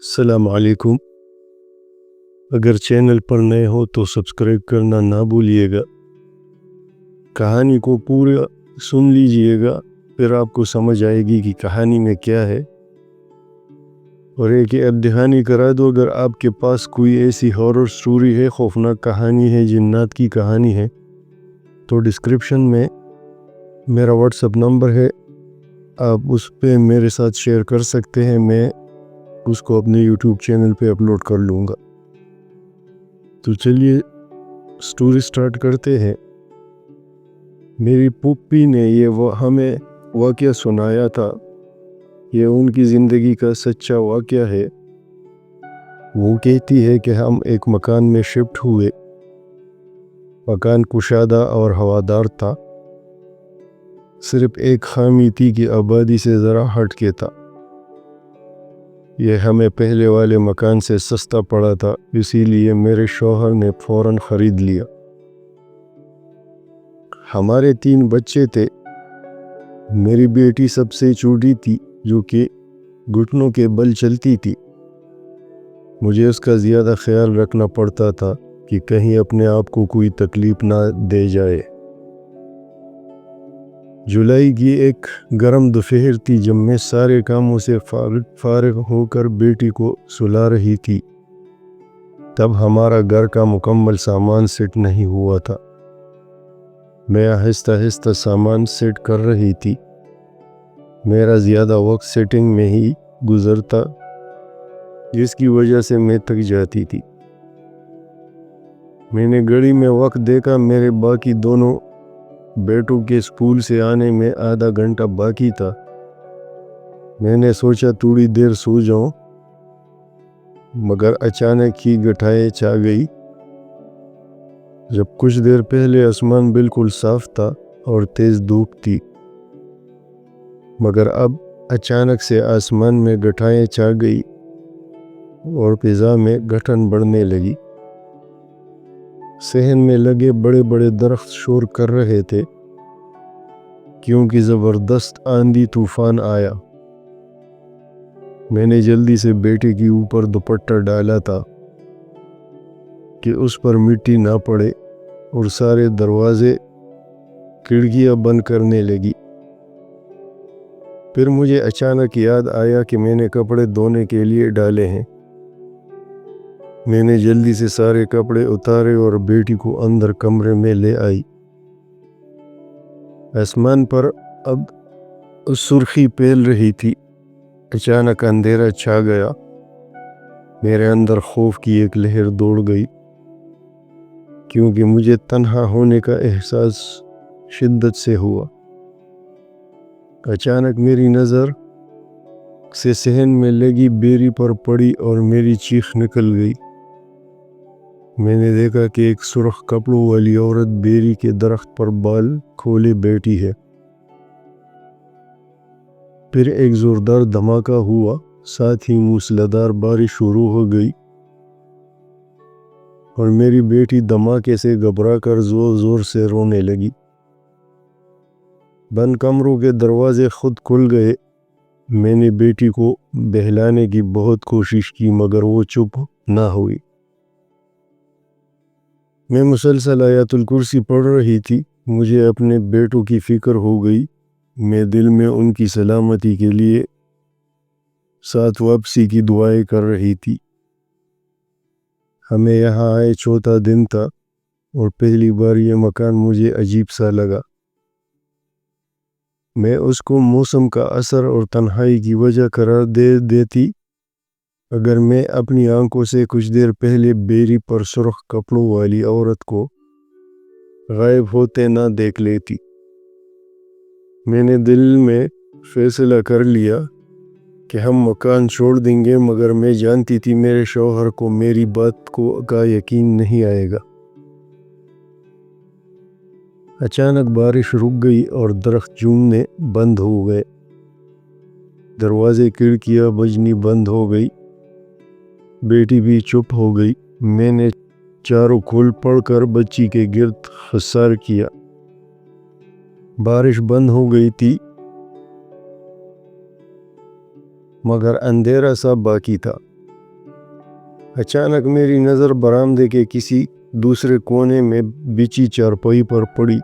السلام علیکم۔ اگر چینل پر نئے ہو تو سبسکرائب کرنا نہ بھولیے گا۔ کہانی کو پورا سن لیجئے گا، پھر آپ کو سمجھ آئے گی کہ کہانی میں کیا ہے۔ اور ایک اب دہانی کرا دو، اگر آپ کے پاس کوئی ایسی ہارر سٹوری ہے، خوفناک کہانی ہے، جنات کی کہانی ہے، تو ڈسکرپشن میں میرا واٹس ایپ نمبر ہے، آپ اس پہ میرے ساتھ شیئر کر سکتے ہیں، میں اس کو اپنے یوٹیوب چینل پہ اپلوڈ کر لوں گا۔ تو چلیے سٹوری سٹارٹ کرتے ہیں۔ میری پھوپھی نے ہمیں واقعہ سنایا تھا، یہ ان کی زندگی کا سچا واقعہ ہے۔ وہ کہتی ہے کہ ہم ایک مکان میں شفٹ ہوئے۔ مکان کشادہ اور ہوادار تھا، صرف ایک خامی تھی کہ آبادی سے ذرا ہٹ کے تھا۔ یہ ہمیں پہلے والے مکان سے سستا پڑا تھا، اسی لیے میرے شوہر نے فوراً خرید لیا۔ ہمارے 3 بچے تھے۔ میری بیٹی سب سے چھوٹی تھی، جو کہ گھٹنوں کے بل چلتی تھی۔ مجھے اس کا زیادہ خیال رکھنا پڑتا تھا کہ کہیں اپنے آپ کو کوئی تکلیف نہ دے جائے۔ جولائی کی ایک گرم دوپہر تھی، جب میں سارے کاموں سے فارغ ہو کر بیٹی کو سلا رہی تھی۔ تب ہمارا گھر کا مکمل سامان سیٹ نہیں ہوا تھا۔ میں آہستہ آہستہ سامان سیٹ کر رہی تھی۔ میرا زیادہ وقت سیٹنگ میں ہی گزرتا، جس کی وجہ سے میں تھک جاتی تھی۔ میں نے گھڑی میں وقت دیکھا، میرے باقی دونوں بیٹوں کے اسکول سے آنے میں آدھا گھنٹہ باقی تھا۔ میں نے سوچا تھوڑی دیر سو جاؤں، مگر اچانک ہی گٹھائیں چھا گئی۔ جب کچھ دیر پہلے آسمان بالکل صاف تھا اور تیز دھوپ تھی، مگر اب اچانک سے آسمان میں گٹھائیں چھا گئی اور فضا میں گھٹن بڑھنے لگی۔ صحن میں لگے بڑے بڑے درخت شور کر رہے تھے، کیونکہ زبردست آندھی طوفان آیا۔ میں نے جلدی سے بیٹے کے اوپر دوپٹہ ڈالا تھا کہ اس پر مٹی نہ پڑے، اور سارے دروازے کھڑکیاں بند کرنے لگی۔ پھر مجھے اچانک یاد آیا کہ میں نے کپڑے دھونے کے لیے ڈالے ہیں۔ میں نے جلدی سے سارے کپڑے اتارے اور بیٹی کو اندر کمرے میں لے آئی۔ آسمان پر اب سرخی پھیل رہی تھی۔ اچانک اندھیرا چھا گیا۔ میرے اندر خوف کی ایک لہر دوڑ گئی، کیونکہ مجھے تنہا ہونے کا احساس شدت سے ہوا۔ اچانک میری نظر سے صحن میں لگی بیری پر پڑی اور میری چیخ نکل گئی۔ میں نے دیکھا کہ ایک سرخ کپڑوں والی عورت بیری کے درخت پر بال کھولے بیٹھی ہے۔ پھر ایک زوردار دھماکہ ہوا، ساتھ ہی موسلادھار بارش شروع ہو گئی، اور میری بیٹی دھماکے سے گھبرا کر زور زور سے رونے لگی۔ بند کمروں کے دروازے خود کھل گئے۔ میں نے بیٹی کو بہلانے کی بہت کوشش کی، مگر وہ چپ نہ ہوئی۔ میں مسلسل آیت الکرسی پڑھ رہی تھی۔ مجھے اپنے بیٹوں کی فکر ہو گئی۔ میں دل میں ان کی سلامتی کے لیے ساتھ واپسی کی دعائیں کر رہی تھی۔ ہمیں یہاں آئے 4تھا دن تھا، اور پہلی بار یہ مکان مجھے عجیب سا لگا۔ میں اس کو موسم کا اثر اور تنہائی کی وجہ قرار دیتی، اگر میں اپنی آنکھوں سے کچھ دیر پہلے بیری پر سرخ کپڑوں والی عورت کو غائب ہوتے نہ دیکھ لیتی۔ میں نے دل میں فیصلہ کر لیا کہ ہم مکان چھوڑ دیں گے، مگر میں جانتی تھی میرے شوہر کو میری بات کا یقین نہیں آئے گا۔ اچانک بارش رک گئی اور درخت جھومنے بند ہو گئے۔ دروازے کھڑکیاں بجنی بند ہو گئی۔ بیٹی بھی چپ ہو گئی۔ میں نے چاروں کھول پڑھ کر بچی کے گرد حصار کیا۔ بارش بند ہو گئی تھی، مگر اندھیرا سا باقی تھا۔ اچانک میری نظر برآمدے کے کسی دوسرے کونے میں بچھی چارپائی پر پڑی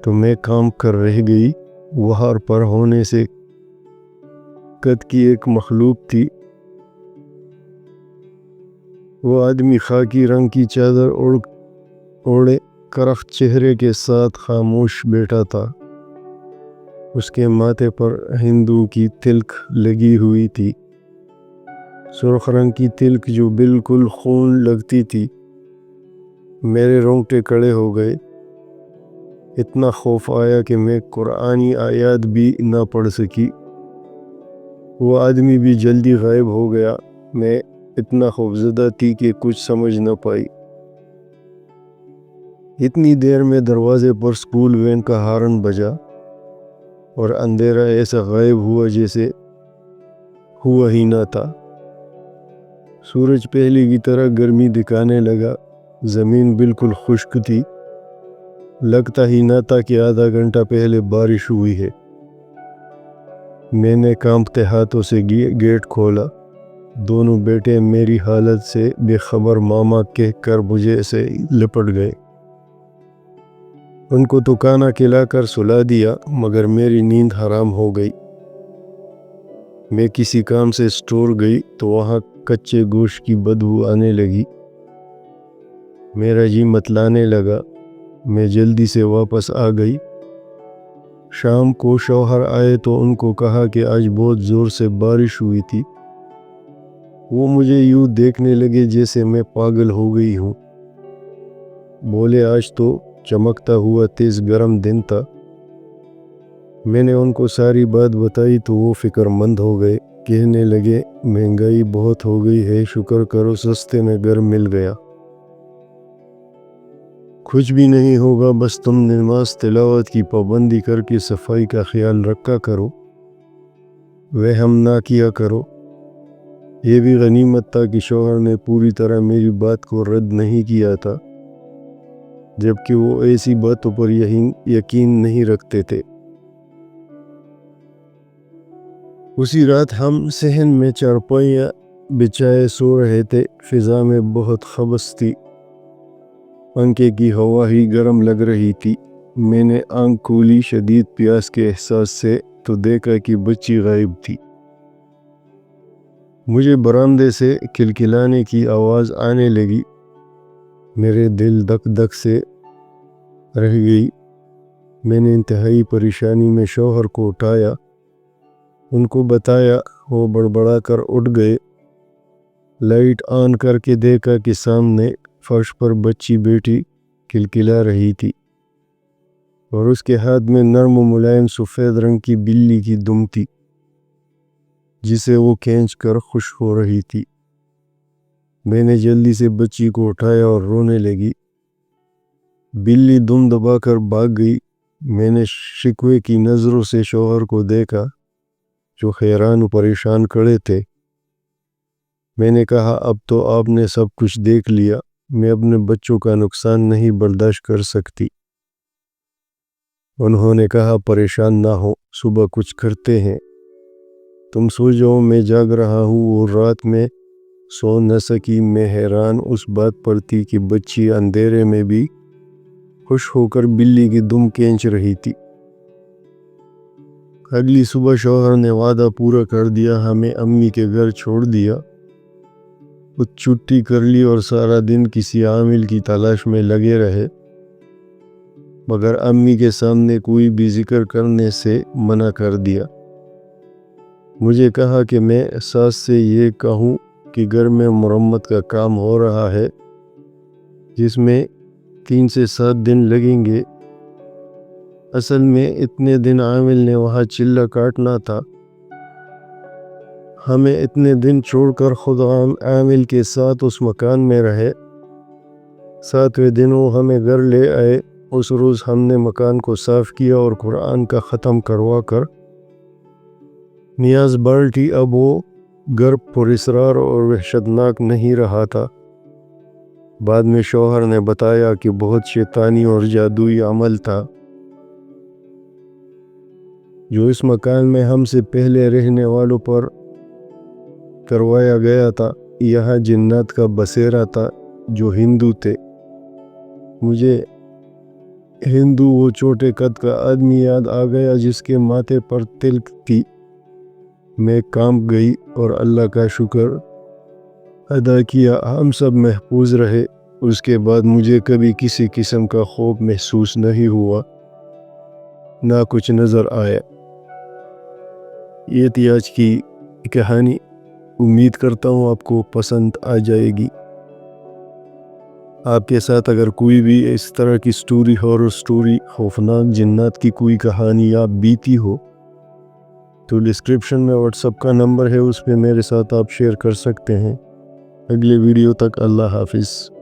تو میں کام کر رہ گئی۔ وہاں پر ہونے سے قد کی ایک مخلوق تھی۔ وہ آدمی خاکی رنگ کی چادر اوڑھے کرخت چہرے کے ساتھ خاموش بیٹھا تھا۔ اس کے ماتھے پر ہندو کی تلک لگی ہوئی تھی، سرخ رنگ کی تلک جو بالکل خون لگتی تھی۔ میرے رونگٹے کھڑے ہو گئے۔ اتنا خوف آیا کہ میں قرآنی آیات بھی نہ پڑھ سکی۔ وہ آدمی بھی جلدی غائب ہو گیا۔ میں اتنا خوفزدہ تھی کہ کچھ سمجھ نہ پائی۔ اتنی دیر میں دروازے پر سکول وین کا ہارن بجا اور اندھیرا ایسا غائب ہوا جیسے ہوا ہی نہ تھا۔ سورج پہلے کی طرح گرمی دکھانے لگا۔ زمین بالکل خشک تھی۔ لگتا ہی نہ تھا کہ آدھا گھنٹہ پہلے بارش ہوئی ہے۔ میں نے کانپتے ہاتھوں سے گیٹ کھولا۔ دونوں بیٹے میری حالت سے بے خبر ماما کہہ کر مجھے سے لپٹ گئے۔ ان کو تو کھانا کھلا کر سلا دیا مگر میری نیند حرام ہو گئی۔ میں کسی کام سے اسٹور گئی تو وہاں کچے گوشت کی بدبو آنے لگی۔ میرا جی متلانے لگا۔ میں جلدی سے واپس آ گئی۔ شام کو شوہر آئے تو ان کو کہا کہ آج بہت زور سے بارش ہوئی تھی۔ وہ مجھے یوں دیکھنے لگے جیسے میں پاگل ہو گئی ہوں۔ بولے آج تو چمکتا ہوا تیز گرم دن تھا۔ میں نے ان کو ساری بات بتائی تو وہ فکر مند ہو گئے۔ کہنے لگے مہنگائی بہت ہو گئی ہے، شکر کرو سستے میں گھر مل گیا۔ کچھ بھی نہیں ہوگا، بس تم نماز تلاوت کی پابندی کر کے صفائی کا خیال رکھا کرو، وہم نہ کیا کرو۔ یہ بھی غنیمت تھا کہ شوہر نے پوری طرح میری بات کو رد نہیں کیا تھا، جبکہ وہ ایسی باتوں پر یقین نہیں رکھتے تھے۔ اسی رات ہم صحن میں چارپائیاں بچھائے سو رہے تھے۔ فضا میں بہت خبث تھی، پنکھے کی ہوا ہی گرم لگ رہی تھی۔ میں نے آنکھ کھولی شدید پیاس کے احساس سے تو دیکھا کہ بچی غائب تھی۔ مجھے برآمدے سے کھلکھلانے کی آواز آنے لگی۔ میرے دل دک دک سے رہ گئی۔ میں نے انتہائی پریشانی میں شوہر کو اٹھایا، ان کو بتایا۔ وہ بڑبڑا کر اٹھ گئے۔ لائٹ آن کر کے دیکھا کہ سامنے فرش پر بچی بیٹی کھلکھلا رہی تھی اور اس کے ہاتھ میں نرم و ملائم سفید رنگ کی بلی کی دم تھی جسے وہ کھینچ کر خوش ہو رہی تھی۔ میں نے جلدی سے بچی کو اٹھایا اور رونے لگی۔ بلی دم دبا کر بھاگ گئی۔ میں نے شکوے کی نظروں سے شوہر کو دیکھا جو حیران و پریشان کھڑے تھے۔ میں نے کہا اب تو آپ نے سب کچھ دیکھ لیا، میں اپنے بچوں کا نقصان نہیں برداشت کر سکتی۔ انہوں نے کہا پریشان نہ ہو، صبح کچھ کرتے ہیں، تم سو جاؤ، میں جاگ رہا ہوں۔ اور رات میں سو نہ سکی۔ میں حیران اس بات پر تھی کہ بچی اندھیرے میں بھی خوش ہو کر بلی کی دم کھینچ رہی تھی۔ اگلی صبح شوہر نے وعدہ پورا کر دیا، ہمیں امی کے گھر چھوڑ دیا۔ کچھ چھٹی کر لی اور سارا دن کسی عامل کی تلاش میں لگے رہے، مگر امی کے سامنے کوئی بھی ذکر کرنے سے منع کر دیا۔ مجھے کہا کہ میں ساس سے یہ کہوں کہ گھر میں مرمت کا کام ہو رہا ہے جس میں 3 سے 7 دن لگیں گے۔ اصل میں اتنے دن عامل نے وہاں چلہ کاٹنا تھا، ہمیں اتنے دن چھوڑ کر خود عامل کے ساتھ اس مکان میں رہے۔ 7ویں دن وہ ہمیں گھر لے آئے۔ اس روز ہم نے مکان کو صاف کیا اور قرآن کا ختم کروا کر نیاز بالٹی۔ اب وہ گھر پراسرار اور وحشتناک نہیں رہا تھا۔ بعد میں شوہر نے بتایا کہ بہت شیطانی اور جادوئی عمل تھا جو اس مکان میں ہم سے پہلے رہنے والوں پر کروایا گیا تھا۔ یہاں جنات کا بسیرا تھا جو ہندو تھے۔ مجھے ہندو وہ چھوٹے قد کا آدمی یاد آ گیا جس کے ماتھے پر تلک تھی۔ میں کانپ گئی اور اللہ کا شکر ادا کیا ہم سب محفوظ رہے۔ اس کے بعد مجھے کبھی کسی قسم کا خوف محسوس نہیں ہوا، نہ کچھ نظر آیا۔ یہ تھی آج کی کہانی۔ امید کرتا ہوں آپ کو پسند آ جائے گی۔ آپ کے ساتھ اگر کوئی بھی اس طرح کی سٹوری، ہارر سٹوری، خوفناک جنات کی کوئی کہانی یا بیتی ہو تو ڈسکرپشن میں واٹس ایپ کا نمبر ہے، اس پہ میرے ساتھ آپ شیئر کر سکتے ہیں۔ اگلے ویڈیو تک اللہ حافظ۔